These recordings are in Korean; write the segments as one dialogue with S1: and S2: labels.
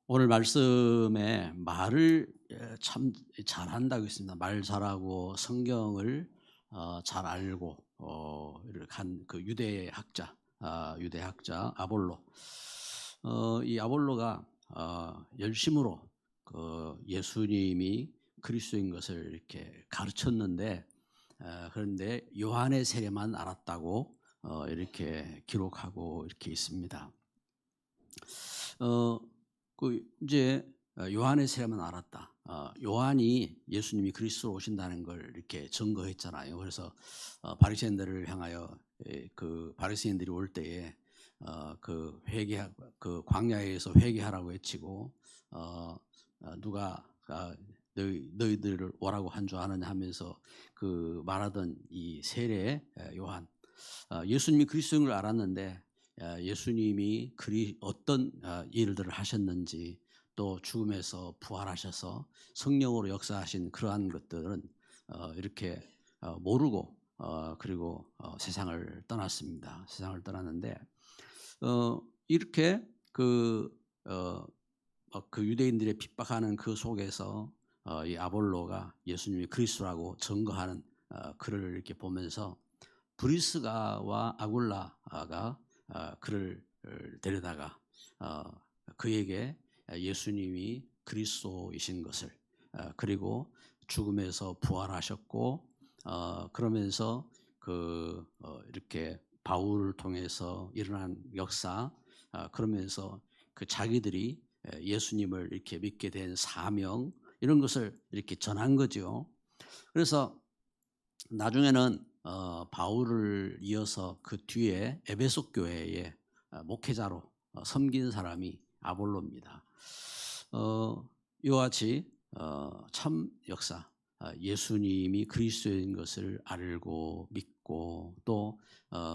S1: 오늘 말씀에 말을 참 잘한다고 했습니다. 말 잘하고 성경을 잘 알고 이렇게 한 그 유대학자 아볼로. 이 아볼로가 열심으로 예수님이 그리스도인 것을 이렇게 가르쳤는데, 그런데 요한의 세례만 알았다고 이렇게 기록하고 이렇게 있습니다. 어 이제 요한의 세례만 알았다. 요한이 예수님이 그리스도로 오신다는 걸 이렇게 증거했잖아요. 그래서 바리새인들을 향하여 그 바리새인들이 올 때에 그 광야에서 회개하라고 외치고 누가 너희들을 오라고 한 줄 아느냐 하면서 그 말하던 이 세례 요한, 예수님이 그리스도인 걸 알았는데 예수님이 어떤 일들을 하셨는지, 또 죽음에서 부활하셔서 성령으로 역사하신 그러한 것들은 이렇게 모르고 그리고 세상을 떠났습니다. 세상을 떠났는데 이렇게 그 유대인들의 핍박하는 그 속에서 이 아볼로가 예수님이 그리스도라고 증거하는 글을 이렇게 보면서 브리스가와 아굴라가 그를 데려다가 그에게 예수님이 그리스도이신 것을, 그리고 죽음에서 부활하셨고, 그러면서 이렇게 바울을 통해서 일어난 역사, 그러면서 그 자기들이 예수님을 이렇게 믿게 된 사명, 이런 것을 이렇게 전한 거죠. 그래서 나중에는 바울을 이어서 그 뒤에 에베소 교회의 목회자로 섬긴 사람이 아볼로입니다. 이와 같이 참 역사, 예수님이 그리스도인 것을 알고 믿고 또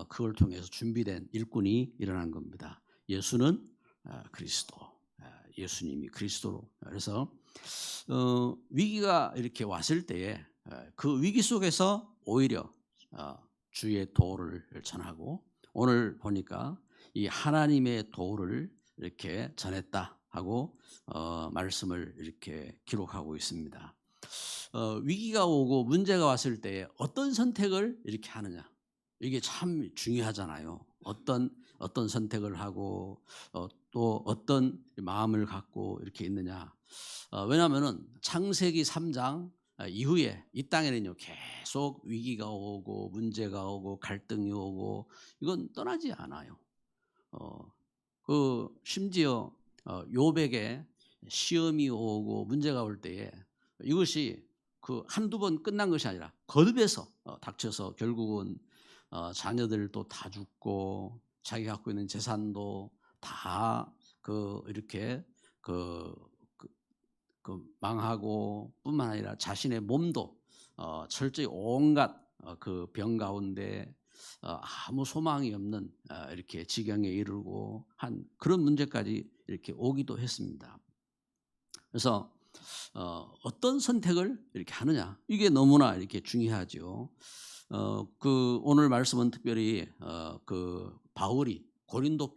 S1: 그걸 통해서 준비된 일꾼이 일어난 겁니다. 예수는 그리스도, 예수님이 그리스도로. 그래서 위기가 이렇게 왔을 때에 그 위기 속에서 오히려 주의 도를 전하고, 오늘 보니까 이 하나님의 도를 이렇게 전했다 하고 말씀을 이렇게 기록하고 있습니다. 위기가 오고 문제가 왔을 때 어떤 선택을 이렇게 하느냐, 이게 참 중요하잖아요. 어떤 선택을 하고 또 어떤 마음을 갖고 이렇게 있느냐. 왜냐하면은 창세기 3장 이후에 이 땅에는요 계속 위기가 오고 문제가 오고 갈등이 오고 이건 떠나지 않아요. 심지어 욥에게 시험이 오고 문제가 올 때에 이것이 한두 번 끝난 것이 아니라 거듭해서 닥쳐서 결국은 자녀들도 다 죽고 자기 갖고 있는 재산도 다 이렇게 망하고, 뿐만 아니라 자신의 몸도 철저히 온갖 그 병 가운데 아무 소망이 없는 이렇게 지경에 이르고 한 그런 문제까지 이렇게 오기도 했습니다. 그래서 어떤 선택을 이렇게 하느냐, 이게 너무나 이렇게 중요하죠. 오늘 말씀은 특별히 그 바울이 고린도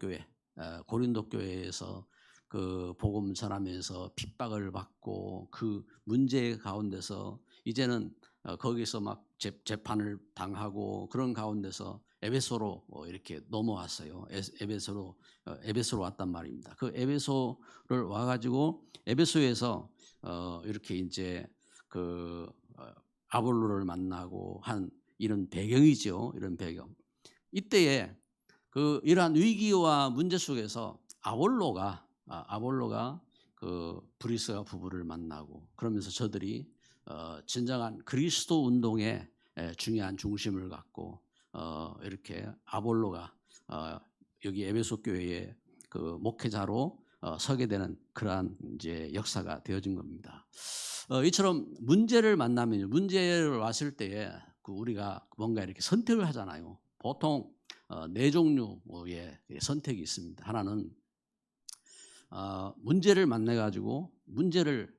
S1: 교회에서 그 복음 전하면서 핍박을 받고 그 문제 가운데서 이제는 거기서 막 재판을 당하고 그런 가운데서 에베소로 이렇게 넘어왔어요. 에베소로 왔단 말입니다. 그 에베소를 와가지고 에베소에서 이렇게 이제 아볼로를 만나고 한 이런 배경이죠. 이런 배경. 이때에 이러한 위기와 문제 속에서 아볼로가 그 브리스가 부부를 만나고, 그러면서 저들이 진정한 그리스도 운동의 중요한 중심을 갖고 이렇게 아볼로가 여기 에베소 교회의 그 목회자로 서게 되는 그러한 이제 역사가 되어진 겁니다. 이처럼 문제를 만나면, 문제를 왔을 때에 우리가 뭔가 이렇게 선택을 하잖아요. 보통 네 종류의 선택이 있습니다. 하나는 문제를 만나 가지고 문제를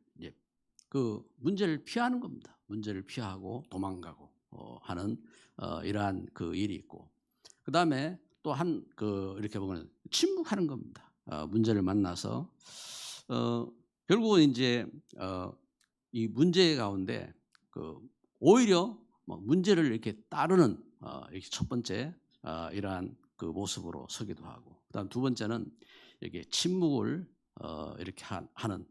S1: 피하는 겁니다. 문제를 피하고 도망가고 하는 이러한 그 일이 있고, 그다음에 또 이렇게 보면 침묵하는 겁니다. 문제를 만나서 결국은 이제 이 문제 가운데 오히려 뭐 문제를 이렇게 따르는 이렇게 첫 번째 이러한 그 모습으로 서기도 하고, 그다음 두 번째는 이렇게 침묵을 이렇게 하는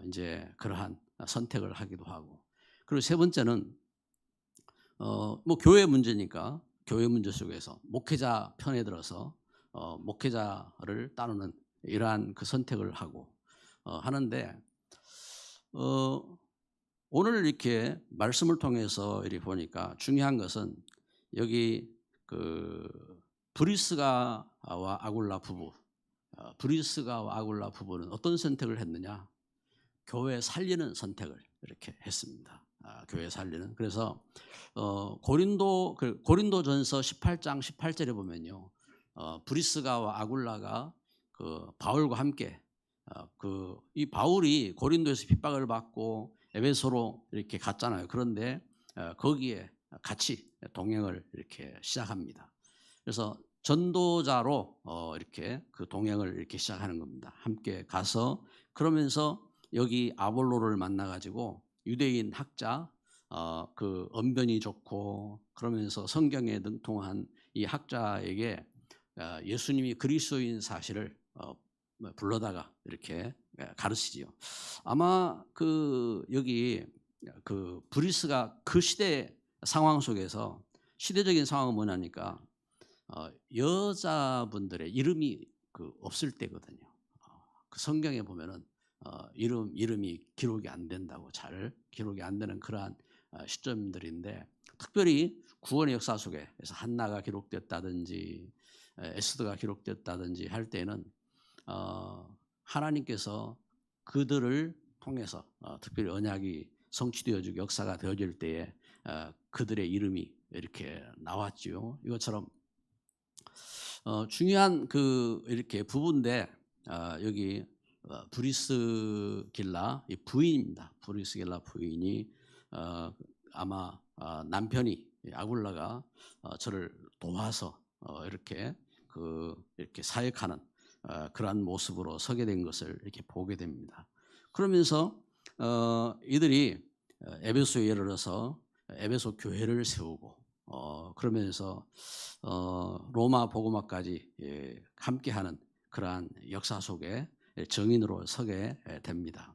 S1: 이제 그러한 선택을 하기도 하고, 그리고 세 번째는 뭐 교회 문제니까 교회 문제 속에서 목회자 편에 들어서 목회자를 따르는 이러한 그 선택을 하고 하는데, 오늘 이렇게 말씀을 통해서 이렇게 보니까 중요한 것은 여기 그 브리스가와 아굴라 부부, 브리스가와 아굴라 부부는 어떤 선택을 했느냐? 교회 살리는 선택을 이렇게 했습니다. 교회 살리는. 그래서 고린도전서 18장 18절에 보면요, 브리스가와 아굴라가 그 바울과 함께 이 바울이 고린도에서 핍박을 받고 에베소로 이렇게 갔잖아요. 그런데 거기에 같이 동행을 이렇게 시작합니다. 그래서 전도자로 이렇게 그 동행을 이렇게 시작하는 겁니다. 함께 가서 그러면서 여기 아볼로를 만나 가지고 유대인 학자, 그 언변이 좋고 그러면서 성경에 능통한 이 학자에게 예수님이 그리스도인 사실을 불러다가 이렇게 가르치지요. 아마 여기 브리스가 그 시대 상황 속에서 시대적인 상황은 뭐냐니까 여자분들의 이름이 없을 때거든요. 그 성경에 보면은 이름이 기록이 안 된다고, 잘 기록이 안 되는 그러한 시점들인데, 특별히 구원의 역사 속에서 한나가 기록됐다든지 에스더가 기록됐다든지 할 때는 하나님께서 그들을 통해서 특별히 언약이 성취되어지고 역사가 되어질 때에 그들의 이름이 이렇게 나왔지요. 이것처럼 중요한 이렇게 부부인데 여기 브리스길라 부인입니다. 브리스길라 부인이 아마 남편이 아굴라가 저를 도와서 이렇게 이렇게 사역하는 그러한 모습으로 서게 된 것을 이렇게 보게 됩니다. 그러면서 이들이 에베소에 이르러서 에베소 교회를 세우고 그러면서 로마 복음화까지 함께하는 그러한 역사 속에 정인으로 서게 됩니다.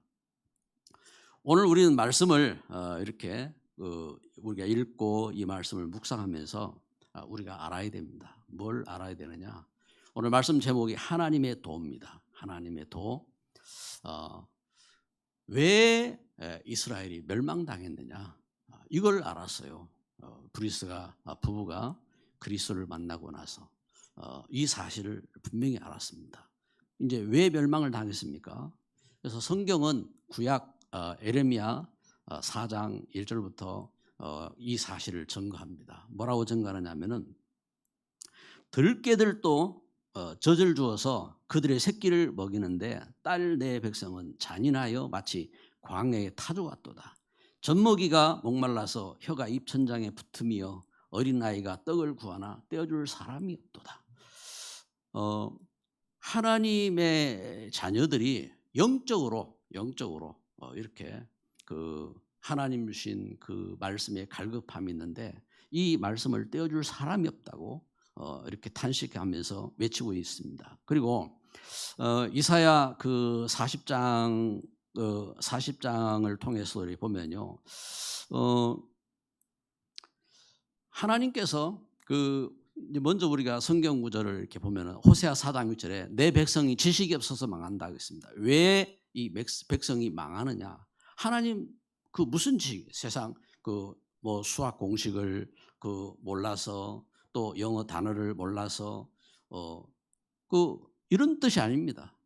S1: 오늘 우리는 말씀을 이렇게 우리가 읽고 이 말씀을 묵상하면서 우리가 알아야 됩니다. 뭘 알아야 되느냐? 오늘 말씀 제목이 하나님의 도입니다. 하나님의 도. 왜 이스라엘이 멸망당했느냐? 이걸 알았어요. 브리스가 부부가 그리스도를 만나고 나서 이 사실을 분명히 알았습니다. 이제 왜 멸망을 당했습니까? 그래서 성경은 구약 에레미야 4장 1절부터 이 사실을 증거합니다. 뭐라고 증거하느냐면은 들깨들도 젖을 주어서 그들의 새끼를 먹이는데 딸 내 백성은 잔인하여 마치 광야의 타조 같도다. 젖먹이가 목말라서 혀가 입천장에 붙으며 어린아이가 떡을 구하나 떼어줄 사람이 없도다. 하나님의 자녀들이 영적으로 이렇게 하나님 주신 그 말씀에 갈급함이 있는데 이 말씀을 떼어줄 사람이 없다고 이렇게 탄식하면서 외치고 있습니다. 그리고 이사야 40장을 통해서 보면요, 하나님께서 먼저 우리가 성경 구절을 이렇게 보면은 호세아 4장 6절에 내 백성이 지식이 없어서 망한다고 했습니다. 왜 이 백성이 망하느냐? 하나님 무슨 지식? 세상 뭐 수학 공식을 몰라서 또 영어 단어를 몰라서 이런 뜻이 아닙니다.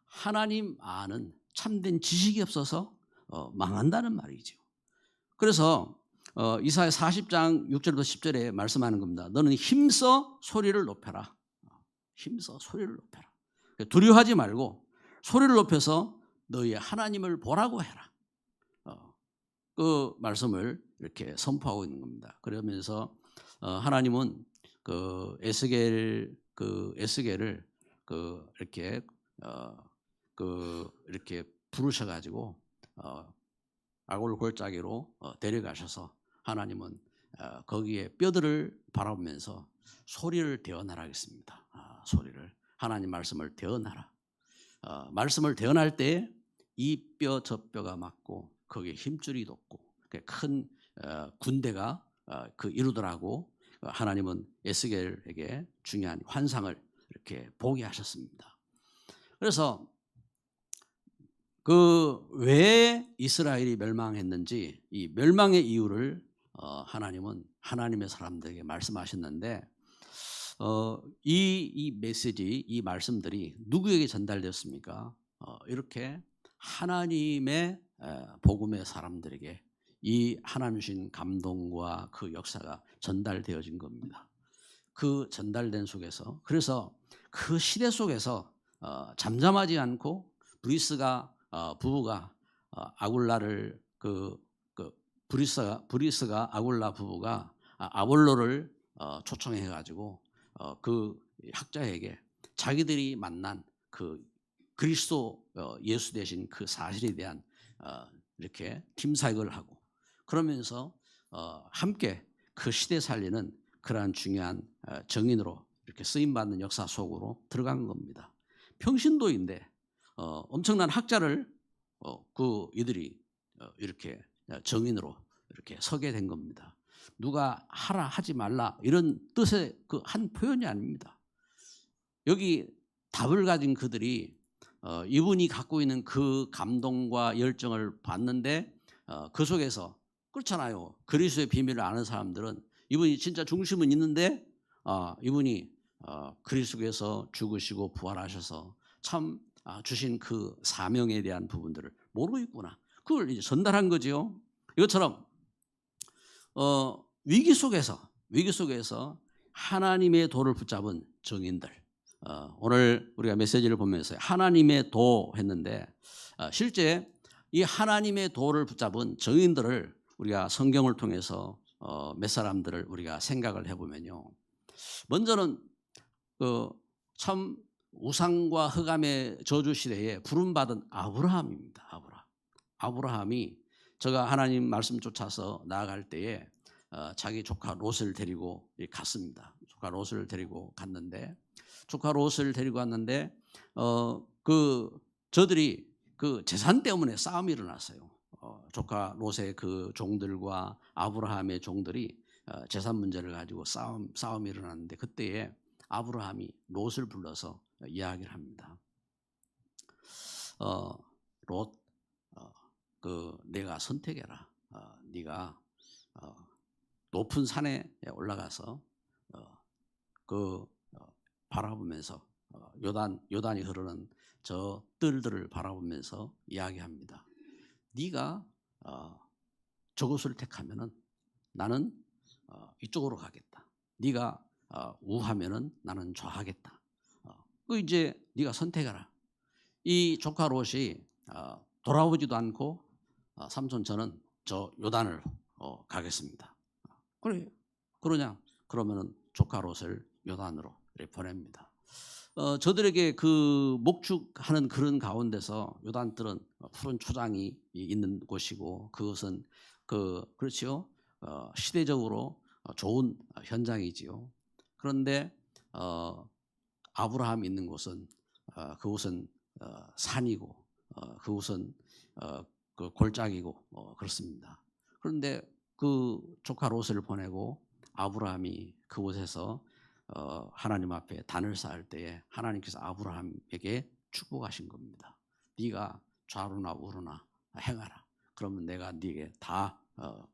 S1: 하나님 아는 참된 지식이 없어서 망한다는 말이죠. 그래서 이사야 40장 6절부터 10절에 말씀하는 겁니다. 너는 힘써 소리를 높여라. 힘써 소리를 높여라. 두려워하지 말고 소리를 높여서 너희의 하나님을 보라고 해라. 그 말씀을 이렇게 선포하고 있는 겁니다. 그러면서 하나님은 에스겔을 이렇게 이렇게 부르셔가지고 아골 골짜기로 데려가셔서 하나님은 거기에 뼈들을 바라보면서 소리를 대언하라 하겠습니다. 소리를 하나님 말씀을 대언하라. 말씀을 대언할 때 이 뼈 저 뼈가 맞고 거기에 힘줄이 돋고 큰 군대가 이루더라고 하나님은 에스겔에게 중요한 환상을 이렇게 보게 하셨습니다. 그래서 왜 이스라엘이 멸망했는지 이 멸망의 이유를 하나님은 하나님의 사람들에게 말씀하셨는데 이 메시지, 이 말씀들이 누구에게 전달되었습니까? 이렇게 하나님의 복음의 사람들에게 이 하나님 주신 감동과 그 역사가 전달되어진 겁니다. 그 전달된 속에서 그래서 그 시대 속에서 잠잠하지 않고 부부가 아굴라를 브리스가 아굴라 부부가 아볼로를 초청해 가지고 그 학자에게 자기들이 만난 그 그리스도 예수 되신 그 사실에 대한 이렇게 팀 사역을 하고 그러면서 함께 그 시대 살리는 그러한 중요한 정인으로 이렇게 쓰임 받는 역사 속으로 들어간 겁니다. 평신도인데 엄청난 학자를 이들이 이렇게 정인으로 이렇게 서게 된 겁니다. 누가 하라 하지 말라 이런 뜻의 한 표현이 아닙니다. 여기 답을 가진 그들이 이분이 갖고 있는 그 감동과 열정을 봤는데 그 속에서 그렇잖아요. 그리스도의 비밀을 아는 사람들은 이분이 진짜 중심은 있는데 이분이 그리스도께서 죽으시고 부활하셔서 참 주신 그 사명에 대한 부분들을 모르고 있구나. 그걸 이제 전달한 거지요. 이것처럼 위기 속에서 하나님의 도를 붙잡은 정인들. 오늘 우리가 메시지를 보면서 하나님의 도 했는데 실제 이 하나님의 도를 붙잡은 정인들을 우리가 성경을 통해서 몇 사람들을 우리가 생각을 해보면요. 먼저는 참 우상과 흑암의 저주 시대에 부름받은 아브라함입니다. 아브라함이 제가 하나님 말씀 쫓아서 나아갈 때에 자기 조카 롯을 데리고 갔습니다. 조카 롯을 데리고 갔는데 저들이 그 재산 때문에 싸움이 일어났어요. 조카 롯의 그 종들과 아브라함의 종들이 재산 문제를 가지고 싸움이 일어났는데 그때에 아브라함이 롯을 불러서 이야기를 합니다. 롯, 내가 선택해라. 네가 높은 산에 올라가서 바라보면서 요단이 흐르는 저 뜰들을 바라보면서 이야기합니다. 네가 저곳을 택하면은 나는 이쪽으로 가겠다. 네가 우하면은 나는 좌하겠다. 이제 네가 선택해라. 이 조카 롯이 돌아오지도 않고 삼촌 저는 저 요단을 가겠습니다. 그래 그러냐? 그러면은 조카 롯을 요단으로 보냅니다. 저들에게 그 목축하는 그런 가운데서 요단들은 푸른 초장이 있는 곳이고 그것은 그렇지요. 시대적으로 좋은 현장이지요. 그런데 아브라함이 있는 곳은 그곳은 산이고 그곳은 그 골짜기고 그렇습니다. 그런데 그 조카 롯을 보내고 아브라함이 그곳에서 하나님 앞에 단을 쌓을 때에 하나님께서 아브라함에게 축복하신 겁니다. 네가 좌로나 우로나 행하라. 그러면 내가 네게 다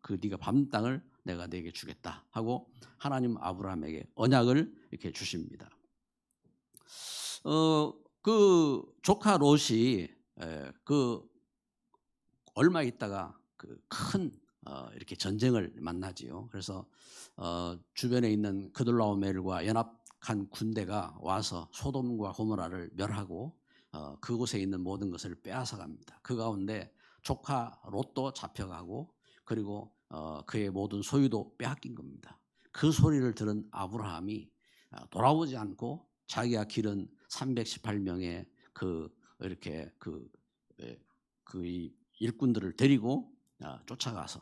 S1: 네가 밟는 땅을 내가 네게 주겠다 하고 하나님 아브라함에게 언약을 이렇게 주십니다. 그 조카 롯이 얼마 있다가 큰 이렇게 전쟁을 만나지요. 그래서 주변에 있는 그돌라오멜과 연합한 군대가 와서 소돔과 고모라를 멸하고 그곳에 있는 모든 것을 빼앗아 갑니다. 그 가운데 조카 롯도 잡혀가고 그리고 그의 모든 소유도 빼앗긴 겁니다. 그 소리를 들은 아브라함이 돌아오지 않고 자기가 기른 318명의 그 이렇게 이 일꾼들을 데리고 쫓아가서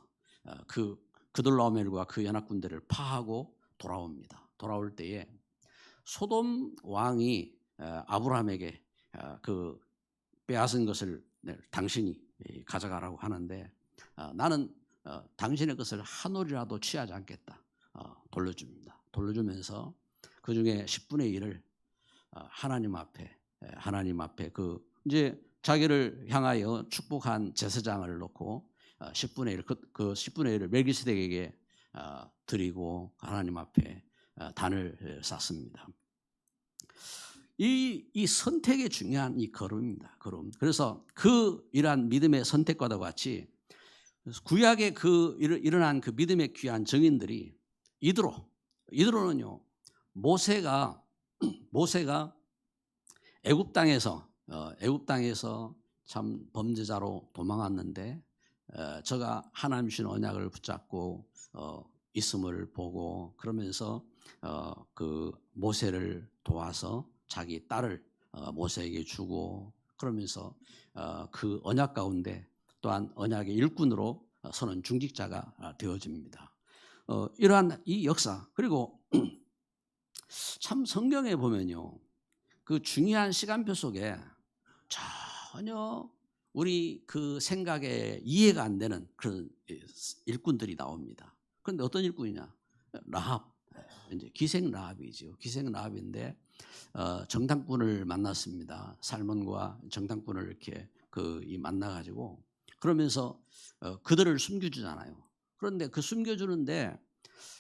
S1: 그돌라오멜과 그 연합군대를 파하고 돌아옵니다. 돌아올 때에 소돔 왕이 아브라함에게 그 빼앗은 것을 당신이 가져가라고 하는데 나는 당신의 것을 한 올이라도 취하지 않겠다. 돌려줍니다. 돌려주면서 그 중에 10분의 1을 하나님 앞에 그 이제 자기를 향하여 축복한 제사장을 놓고 10분의 1, 그 10분의 1을 멜기세덱에게 드리고 하나님 앞에 단을 쌓습니다. 이 선택이 중요한 이 걸음입니다. 걸음. 그래서 이러한 믿음의 선택과도 같이 구약에 일어난 그 믿음의 귀한 증인들이 이드로는요 모세가 애굽 땅에서 참 범죄자로 도망왔는데 저가 하나님 주신 언약을 붙잡고 있음을 보고 그러면서 그 모세를 도와서 자기 딸을 모세에게 주고 그러면서 그 언약 가운데 또한 언약의 일꾼으로 서는 중직자가 되어집니다. 이러한 이 역사 그리고 참 성경에 보면요 그 중요한 시간표 속에 전혀 우리 그 생각에 이해가 안 되는 그런 일꾼들이 나옵니다. 그런데 어떤 일꾼이냐? 라합, 이제 기생 라합이죠. 기생 라합인데 정탐꾼을 만났습니다. 살몬과 정탐꾼을 이렇게 만나가지고 그러면서 그들을 숨겨주잖아요. 그런데 그 숨겨주는데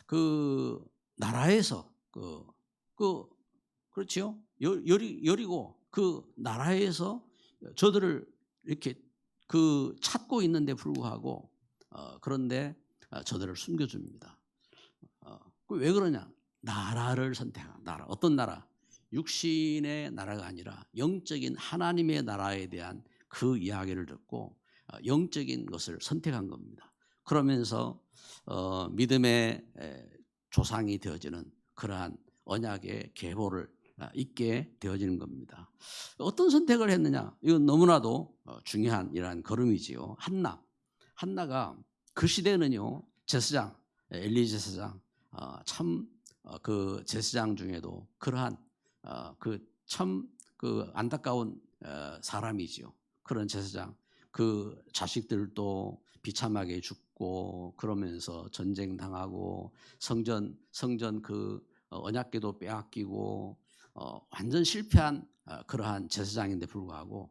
S1: 그 나라에서 그렇지요? 여리고 그 나라에서 저들을 이렇게 찾고 있는데 불구하고 그런데 저들을 숨겨줍니다. 왜 그러냐? 나라를 선택한 나라. 어떤 나라? 육신의 나라가 아니라 영적인 하나님의 나라에 대한 그 이야기를 듣고 영적인 것을 선택한 겁니다. 그러면서 믿음의 조상이 되어지는 그러한 언약의 계보를 있게 되어지는 겁니다. 어떤 선택을 했느냐? 이건 너무나도 중요한 이러한 걸음이지요. 한나가 그 시대는요 제사장 엘리 제사장 참 그 제사장 중에도 그러한 참 안타까운 사람이지요. 그런 제사장 그 자식들도 비참하게 죽고 그러면서 전쟁 당하고 성전 그 언약궤도 빼앗기고 완전 실패한 그러한 제사장인데 불구하고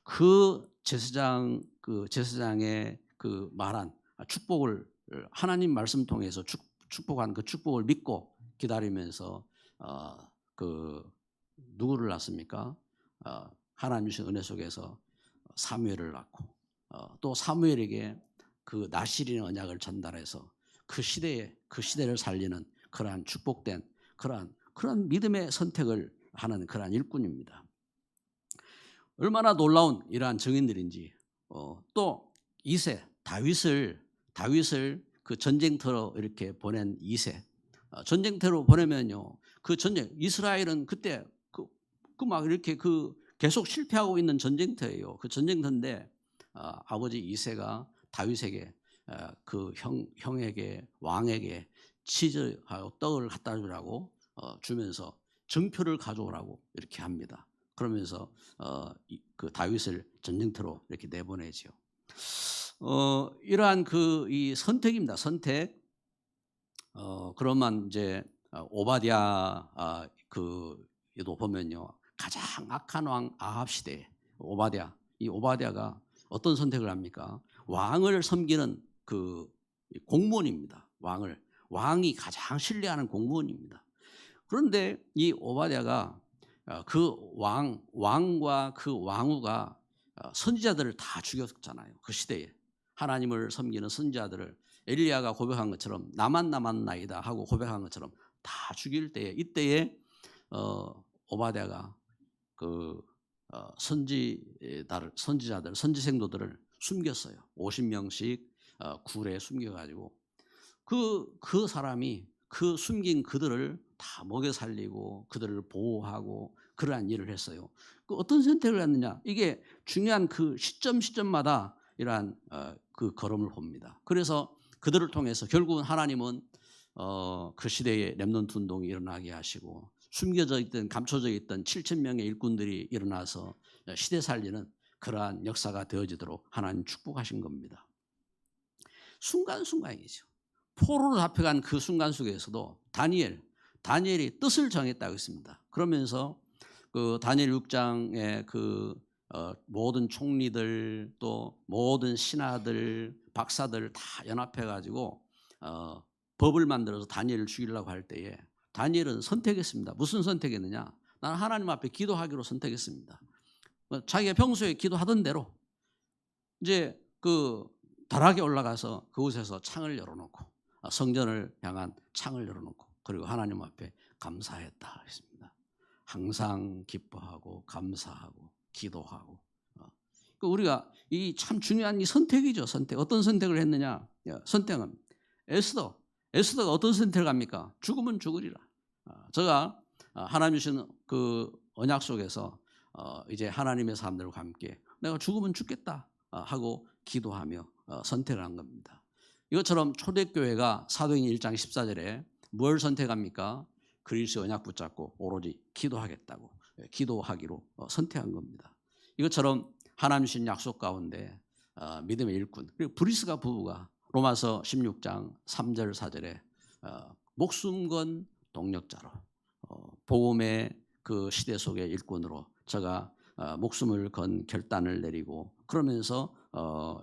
S1: 그 제사장의 그 말한 축복을 하나님 말씀 통해서 축복한 그 축복을 믿고 기다리면서 누구를 낳습니까? 하나님 주신 은혜 속에서 사무엘을 낳고 또 사무엘에게 그 나실인의 언약을 전달해서 그 시대를 살리는 그러한 축복된 그러한 믿음의 선택을 하는 그러한 일꾼입니다. 얼마나 놀라운 이러한 증인들인지 또 이세 다윗을 그 전쟁터로 이렇게 보낸 이세 전쟁터로 보내면요 그 전쟁 이스라엘은 그때 막 이렇게 계속 실패하고 있는 전쟁터예요. 그 전쟁터인데 아버지 이세가 다윗에게 그 형에게 왕에게 치즈하고 떡을 갖다 주라고 주면서 정표를 가져오라고 이렇게 합니다. 그러면서 그 다윗을 전쟁터로 이렇게 내보내죠. 이러한 이 선택입니다. 선택. 그러면 이제 오바댜 도 보면요 가장 악한 왕 아합 시대에 이 오바댜가 어떤 선택을 합니까? 왕을 섬기는 그 공무원입니다. 왕이 가장 신뢰하는 공무원입니다. 그런데 이 오바댜가 그 왕과 그 왕후가 선지자들을 다 죽였잖아요. 그 시대에 하나님을 섬기는 선지자들을 엘리야가 고백한 것처럼 나만 남았나이다 하고 고백한 것처럼 다 죽일 때에 이때에 오바댜가 그 선지자들 선지생도들을 숨겼어요. 50명씩 굴에 숨겨가지고 그 사람이 그 숨긴 그들을 다 먹여 살리고 그들을 보호하고 그러한 일을 했어요. 그 어떤 선택을 했느냐? 이게 중요한 그 시점마다 이러한 그 걸음을 봅니다. 그래서 그들을 통해서 결국은 하나님은 그 시대에 렘넌트 운동이 일어나게 하시고 숨겨져 있던 감춰져 있던 7천 명의 일꾼들이 일어나서 시대 살리는 그러한 역사가 되어지도록 하나님 축복하신 겁니다. 순간순간이죠. 포로로 잡혀간 그 순간 속에서도 다니엘이 뜻을 정했다고 했습니다. 그러면서 그 다니엘 6장의 그 모든 총리들 또 모든 신하들 박사들 다 연합해 가지고 법을 만들어서 다니엘을 죽이려고 할 때에 다니엘은 선택했습니다. 무슨 선택했느냐? 나는 하나님 앞에 기도하기로 선택했습니다. 자기가 평소에 기도하던 대로 이제 그 다락에 올라가서 그곳에서 창을 열어놓고 성전을 향한 창을 열어놓고 그리고 하나님 앞에 감사했다 했습니다. 항상 기뻐하고 감사하고 기도하고. 우리가 이 참 중요한 이 선택이죠. 선택. 어떤 선택을 했느냐? 선택은 에스더가 어떤 선택을 합니까? 죽으면 죽으리라. 제가 하나님 주신 그 언약 속에서 이제 하나님의 사람들과 함께 내가 죽으면 죽겠다 하고 기도하며 선택을 한 겁니다. 이것처럼 초대교회가 사도행전 1장 14절에 뭘 선택합니까? 그리스도의 언약 붙잡고 오로지 기도하겠다고 기도하기로 선택한 겁니다. 이것처럼 하나님 주신 약속 가운데 믿음의 일꾼 그리고 브리스가 부부가 로마서 16장 3절 4절에 목숨 건 동력자로 복음의 그 시대 속의 일꾼으로 제가 목숨을 건 결단을 내리고 그러면서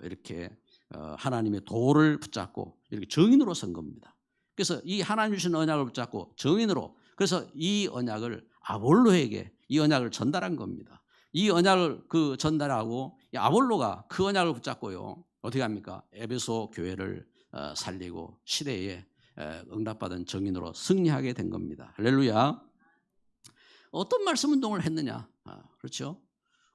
S1: 이렇게 하나님의 도를 붙잡고 이렇게 정인으로 선 겁니다. 그래서 이 하나님 주신 언약을 붙잡고 정인으로 그래서 이 언약을 아볼로에게 이 언약을 전달한 겁니다. 이 언약을 그 전달하고 아볼로가 그 언약을 붙잡고요. 어떻게 합니까? 에베소 교회를 살리고 시대에 응답받은 정인으로 승리하게 된 겁니다. 할렐루야. 어떤 말씀 운동을 했느냐? 그렇죠?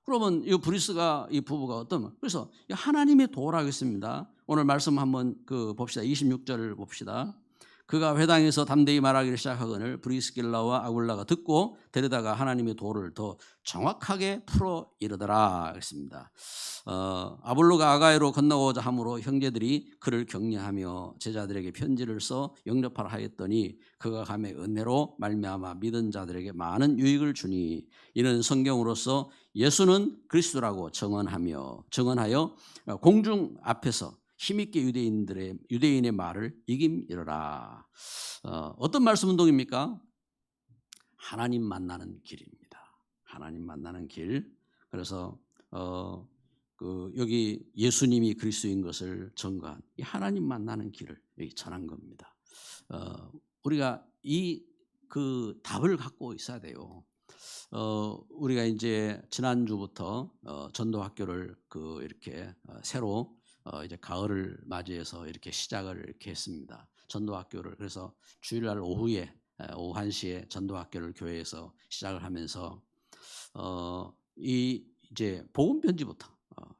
S1: 그러면 이 브리스가 이 부부가 그래서 하나님의 도라고 했습니다. 오늘 말씀 한번 봅시다. 26절을 봅시다. 그가 회당에서 담대히 말하기를 시작하거늘 브리스길라와 아굴라가 듣고 데려다가 하나님의 도를 더 정확하게 풀어 이르더라 했습니다. 아볼로가 아가야로 건너오자 함으로 형제들이 그를 격려하며 제자들에게 편지를 써 영접하라 하였더니 그가 감의 은혜로 말미암아 믿은 자들에게 많은 유익을 주니 이는 성경으로서 예수는 그리스도라고 증언하여 공중 앞에서 힘있게 유대인의 말을 이김이러라. 어떤 말씀 운동입니까? 하나님 만나는 길입니다. 하나님 만나는 길. 그래서 여기 예수님이 그리스도인 것을 전가한 이 하나님 만나는 길을 여기 전한 겁니다. 우리가 이 그 답을 갖고 있어야 돼요. 우리가 이제 지난주부터 전도학교를 이렇게 새로 이제 가을을 맞이해서 이렇게 시작을 이렇게 했습니다. 전도학교를 그래서 주일날 오후 1시에 전도학교를 교회에서 시작을 하면서 이제 복음 편지부터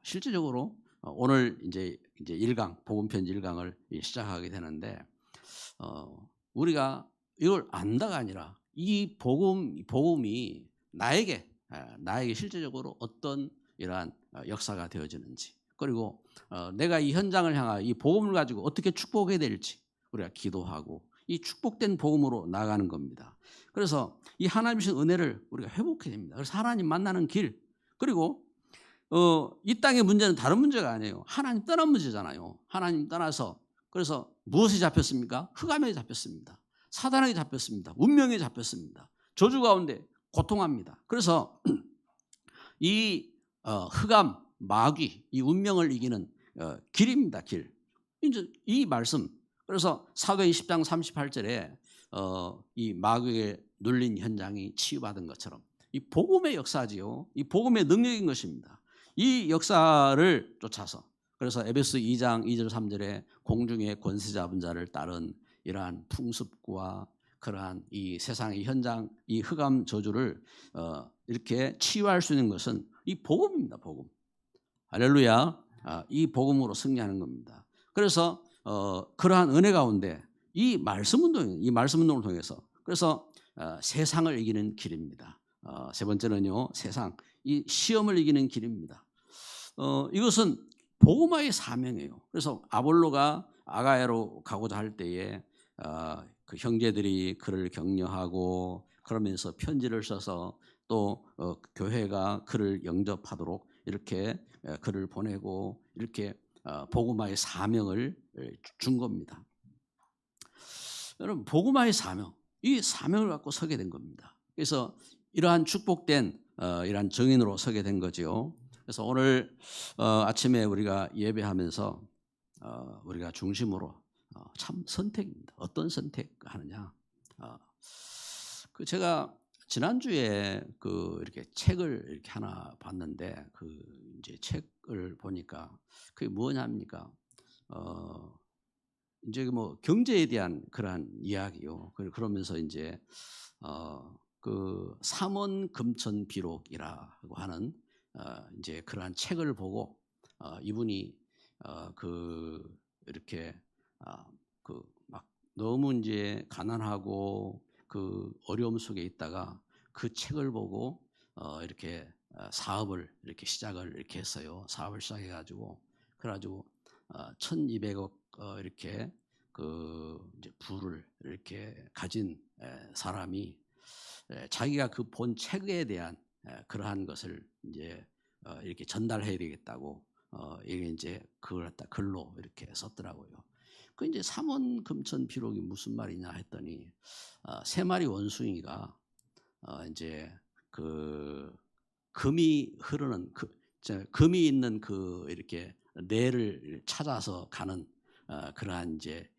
S1: 실제적으로 오늘 이제 1강 복음 편지 1강을 시작하게 되는데 우리가 이걸 안다가 아니라 이 복음이 나에게 실제적으로 어떤 이러한 역사가 되어지는지 그리고 내가 이 현장을 향하여 이 복음을 가지고 어떻게 축복해야 될지 우리가 기도하고 이 축복된 복음으로 나가는 겁니다. 그래서 이 하나님 주신 은혜를 우리가 회복해야 됩니다. 그래서 하나님 만나는 길 그리고 이 땅의 문제는 다른 문제가 아니에요. 하나님 떠난 문제잖아요. 하나님 떠나서 그래서 무엇에 잡혔습니까? 흑암에 잡혔습니다. 사단에게 잡혔습니다. 운명에 잡혔습니다. 저주 가운데 고통합니다. 그래서 이 흑암, 마귀, 이 운명을 이기는 길입니다. 길. 이제 이 말씀. 그래서 사도행 10장 38절에 이 마귀에 눌린 현장이 치유받은 것처럼 이 복음의 역사지요. 이 복음의 능력인 것입니다. 이 역사를 쫓아서 그래서 에베소 2장 2절 3절에 공중의 권세 잡은 자를 따른 이러한 풍습과 그러한 이 세상의 현장, 이 흑암 저주를 이렇게 치유할 수 있는 것은 이 복음입니다. 복음. 할렐루야. 이 복음으로 승리하는 겁니다. 그래서 그러한 은혜 가운데 이 말씀 운동을 통해서 그래서 세상을 이기는 길입니다. 세 번째는요, 세상. 이 시험을 이기는 길입니다. 이것은 복음화의 사명이에요. 그래서 아볼로가 아가야로 가고자 할 때에 그 형제들이 그를 격려하고 그러면서 편지를 써서 또 교회가 그를 영접하도록 이렇게 그를 보내고 이렇게 복음화의 사명을 준 겁니다. 여러분, 복음화의 사명, 이 사명을 갖고 서게 된 겁니다. 그래서 이러한 축복된 이러한 증인으로 서게 된 거죠. 그래서 오늘 아침에 우리가 예배하면서 우리가 중심으로 참 선택입니다. 어떤 선택하느냐? 그 제가 지난주에 그 이렇게 책을 이렇게 하나 봤는데 그 이제 책을 보니까 그게 뭐냐입니까? 이제 뭐 경제에 대한 그러한 이야기요. 그러면서 이제 그 삼원 금천 비록이라고 하는 이제 그러한 책을 보고 이분이 그 이렇게 그 막 너무 이제 가난하고 그 어려움 속에 있다가 그 책을 보고 이렇게 사업을 이렇게 시작을 이렇게 했어요. 사업을 시작해 가지고 그래가지고 1,200억 이렇게 그 이제 부를 이렇게 가진 사람이 자기가 그 본 책에 대한 그러한 것을 이제 이렇게 전달해야 되겠다고 이게 이제 그걸 갖다 글로 이렇게 썼더라고요. 그 이제 삼원 금천 비록이 무슨 말이냐 했더니 세 마리 원숭이가 이제 그 금이 흐르는 금이 있는 그 이렇게 뇌를 찾아서 가는 그러한 이제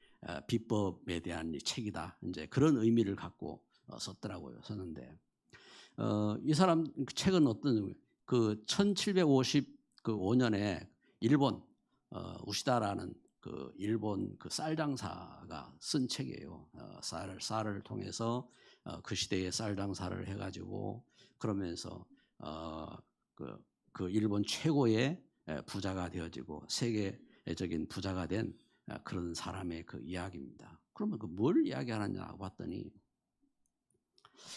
S1: 비법에 대한 책이다. 이제 그런 의미를 갖고 썼더라고요. 썼는데 이 사람 책은 어떤 그 1755년에 일본 우시다라는 그 일본 그 쌀 장사가 쓴 책이에요. 쌀을 통해서 그 시대의 쌀 장사를 해가지고 그러면서 그 일본 최고의 부자가 되어지고 세계적인 부자가 된 그런 사람의 그 이야기입니다. 그러면 그 뭘 이야기하느냐 봤더니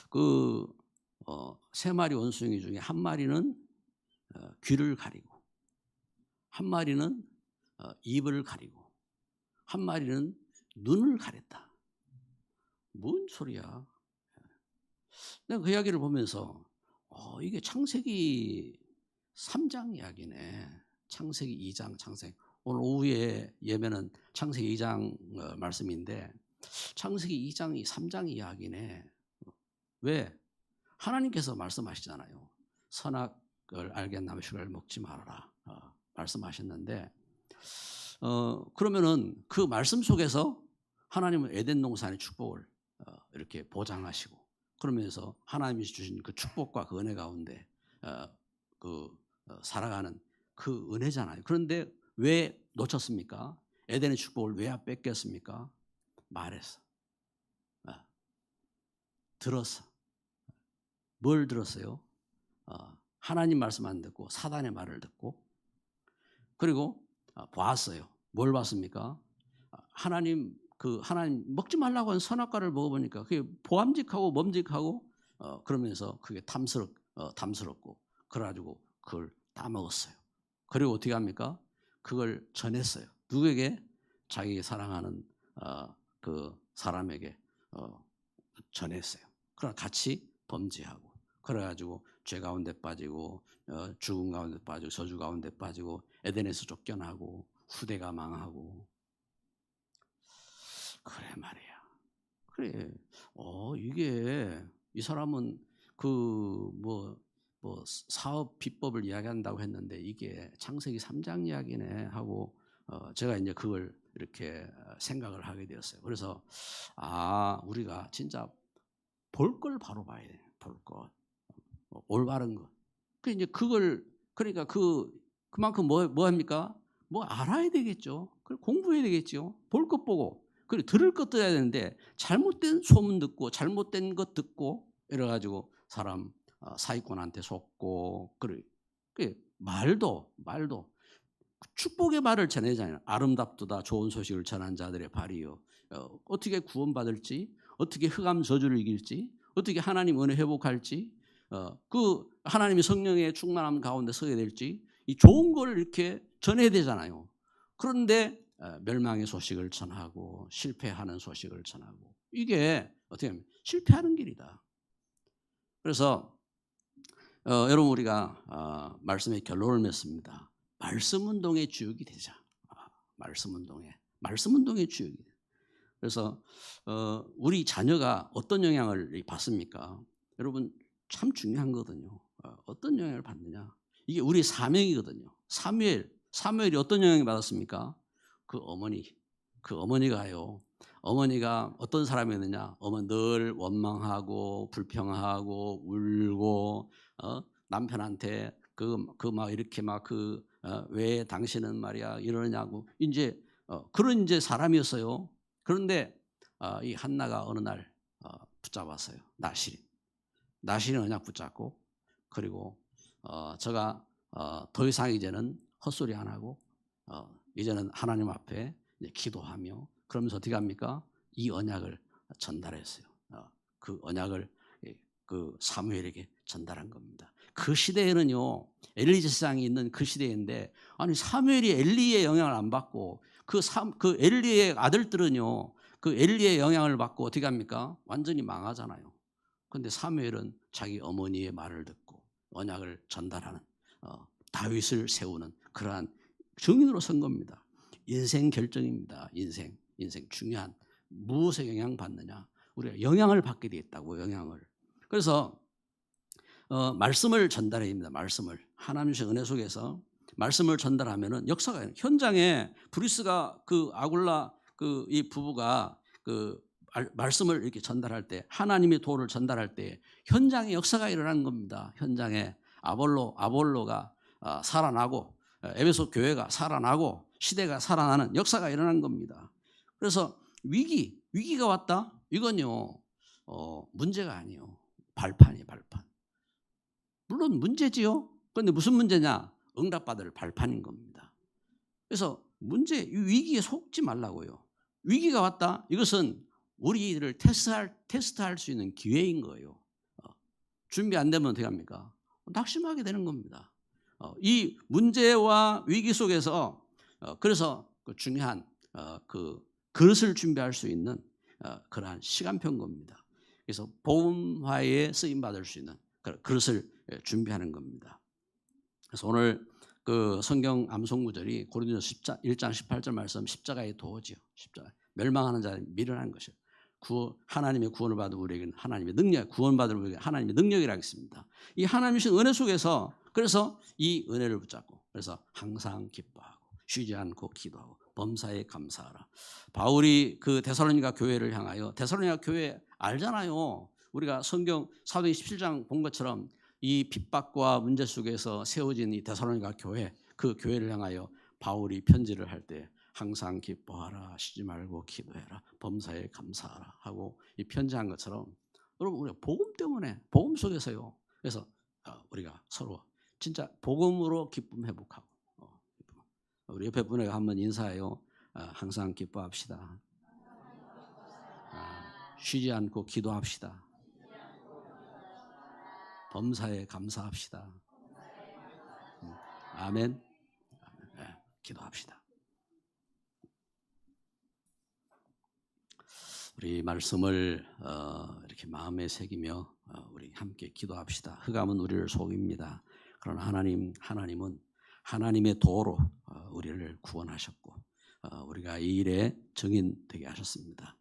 S1: 그 세 마리 원숭이 중에 한 마리는 귀를 가리고 한 마리는 입을 가리고 한 마리는 눈을 가렸다. 뭔 소리야? 내가 그 이야기를 보면서 이게 창세기 3장 이야기네. 창세기 2장 창세기. 오늘 오후에 예배는 창세기 2장 말씀인데 창세기 2장이 3장 이야기네. 왜? 하나님께서 말씀하시잖아요. 선악을 알겠나무 실과를 먹지 말아라 말씀하셨는데 그러면은 그 말씀 속에서 하나님은 에덴 동산의 축복을 이렇게 보장하시고 그러면서 하나님이 주신 그 축복과 그 은혜 가운데 살아가는 그 은혜잖아요. 그런데 왜 놓쳤습니까? 에덴의 축복을 왜 뺏겼습니까? 말했어. 들었어. 뭘 들었어요? 하나님 말씀 안 듣고 사단의 말을 듣고 그리고 보았어요. 뭘 봤습니까? 하나님 먹지 말라고 한 선악과를 먹어보니까 그게 보암직하고 멈직하고 그러면서 그게 탐스럽고 그래가지고 그걸 다 먹었어요. 그리고 어떻게 합니까? 그걸 전했어요. 누구에게? 자기 사랑하는 그 사람에게 전했어요. 그러나 같이 범죄하고 그래가지고 죄 가운데 빠지고 죽음 가운데 빠지고 저주 가운데 빠지고 에덴에서 쫓겨나고 후대가 망하고 그래 말이야. 그래. 이게 이 사람은 그 뭐 사업 비법을 이야기한다고 했는데 이게 창세기 3장 이야기네 하고 제가 이제 그걸 이렇게 생각을 하게 되었어요. 그래서 우리가 진짜 볼 걸 바로 봐야 돼. 볼 것. 올바른 것. 그 이제 그걸 그러니까 그만큼 뭐 합니까? 뭐 알아야 되겠죠. 그걸 공부해야 되겠죠. 볼 것 보고 그리고 들을 것 들어야 되는데 잘못된 소문 듣고 잘못된 것 듣고 이래가지고 사람 사기꾼한테 속고 그래 말도 축복의 말을 전하잖아요. 아름답도다 좋은 소식을 전한 자들의 발이요. 어떻게 구원받을지, 어떻게 흑암 저주를 이길지, 어떻게 하나님 은혜 회복할지, 그 하나님의 성령의 충만함 가운데 서게 될지 이 좋은 걸 이렇게 전해야 되잖아요. 그런데 멸망의 소식을 전하고 실패하는 소식을 전하고 이게 어떻게 하면 실패하는 길이다. 그래서 여러분 우리가 말씀의 결론을 맺습니다. 말씀 운동의 주역이 되자. 말씀 운동의 주역이. 그래서 우리 자녀가 어떤 영향을 받습니까? 여러분 참 중요한 거거든요. 어떤 영향을 받느냐? 이게 우리 사명이거든요. 사무엘이 어떤 영향을 받았습니까? 그 어머니가요. 어머니가 어떤 사람이었느냐? 어머니 늘 원망하고 불평하고 울고 남편한테 막 이렇게 막 왜 당신은 말이야 이러냐고 이제 그런 이제 사람이었어요. 그런데 이 한나가 어느 날 붙잡았어요. 나실이 언약 붙잡고 그리고 제가 더 이상 이제는 헛소리 안 하고 이제는 하나님 앞에 이제 기도하며 그러면서 어떻게 합니까? 이 언약을 전달했어요. 그 언약을 그 사무엘에게 전달한 겁니다. 그 시대에는요 엘리 제사장이 있는 그 시대인데 아니 사무엘이 엘리의 영향을 안 받고 그 엘리의 아들들은요 그 엘리의 영향을 받고 어떻게 합니까? 완전히 망하잖아요. 그런데 사무엘은 자기 어머니의 말을 듣고 언약을 전달하는 다윗을 세우는 그러한 증인으로 선 겁니다. 인생 결정입니다. 인생 중요한 무엇에 영향 받느냐? 우리가 영향을 받게 돼 있다고 영향을. 그래서 말씀을 전달해야 됩니다. 말씀을 하나님 주신 은혜 속에서 말씀을 전달하면은 역사가 현장에 브리스가 그 아굴라 이 부부가 말씀을 이렇게 전달할 때 하나님의 도를 전달할 때 현장에 역사가 일어나는 겁니다. 현장에 아볼로가 살아나고 에베소 교회가 살아나고 시대가 살아나는 역사가 일어난 겁니다. 그래서 위기가 왔다? 이건요 문제가 아니에요. 발판이에요. 발판. 물론 문제지요. 그런데 무슨 문제냐? 응답받을 발판인 겁니다. 그래서 위기에 속지 말라고요. 위기가 왔다? 이것은 우리를 테스트할 수 있는 기회인 거예요. 준비 안 되면 어떻게 합니까? 낙심하게 되는 겁니다. 이 문제와 위기 속에서 그래서 그 중요한 그릇을 준비할 수 있는 그러한 시간표인 겁니다. 그래서 복음화에 쓰임 받을 수 있는 그릇을 준비하는 겁니다. 그래서 오늘 그 성경 암송 구절이 고린도서 1장 18절 말씀 십자가의 도지요. 십자가 멸망하는 자를 미련한 것이요. 하나님의 구원을 받은 우리에게는 하나님의 능력, 구원받을 우리에게 하나님의 능력이라 했습니다. 이 하나님의 은혜 속에서 그래서 이 은혜를 붙잡고 그래서 항상 기뻐하고 쉬지 않고 기도하고 범사에 감사하라. 바울이 그 데살로니가 교회를 향하여 데살로니가 교회 알잖아요. 우리가 성경 사도행 17장 본 것처럼 이 핍박과 문제 속에서 세워진 이 데살로니가 교회 그 교회를 향하여 바울이 편지를 할 때 항상 기뻐하라 쉬지 말고 기도해라 범사에 감사하라 하고 이 편지한 것처럼 여러분 우리가 복음 때문에 복음 속에서요. 그래서 우리가 서로 진짜 복음으로 기쁨 회복하고 우리 옆에 분에게 한번 인사해요. 항상 기뻐합시다. 쉬지 않고 기도합시다. 범사에 감사합시다. 아멘. 기도합시다. 우리 말씀을 이렇게 마음에 새기며 우리 함께 기도합시다. 흑암은 우리를 속입니다. 그러나 하나님은 하나님의 도로 우리를 구원하셨고 우리가 이 일에 증인 되게 하셨습니다.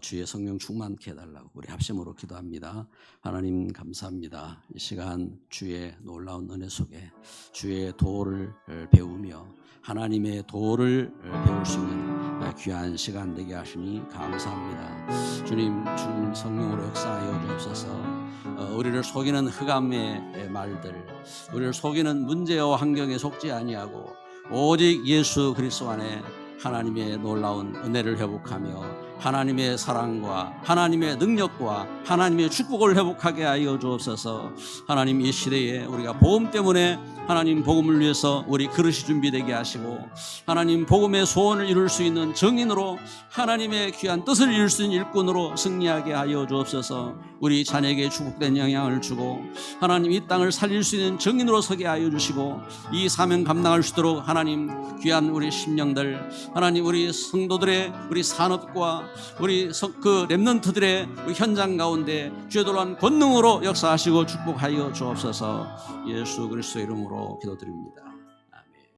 S1: 주의 성령 충만케 해달라고 우리 합심으로 기도합니다. 하나님 감사합니다. 이 시간 주의 놀라운 은혜 속에 주의 도를 배우며 하나님의 도를 배울 수 있는 귀한 시간 되게 하시니 감사합니다. 주님 성령으로 역사하여 주옵소서. 우리를 속이는 흑암의 말들, 우리를 속이는 문제와 환경에 속지 아니하고 오직 예수 그리스도 안에 하나님의 놀라운 은혜를 회복하며 하나님의 사랑과 하나님의 능력과 하나님의 축복을 회복하게 하여 주옵소서. 하나님, 이 시대에 우리가 복음 때문에 하나님 복음을 위해서 우리 그릇이 준비되게 하시고 하나님 복음의 소원을 이룰 수 있는 증인으로 하나님의 귀한 뜻을 이룰 수 있는 일꾼으로 승리하게 하여 주옵소서. 우리 자녀에게 축복된 영향을 주고 하나님 이 땅을 살릴 수 있는 증인으로 서게 하여 주시고 이 사명 감당할 수 있도록 하나님 귀한 우리 심령들 하나님 우리 성도들의 우리 산업과 우리 그 렘넌트들의 우리 현장 가운데 주의 놀라운 권능으로 역사하시고 축복하여 주옵소서. 예수 그리스도의 이름으로 기도드립니다.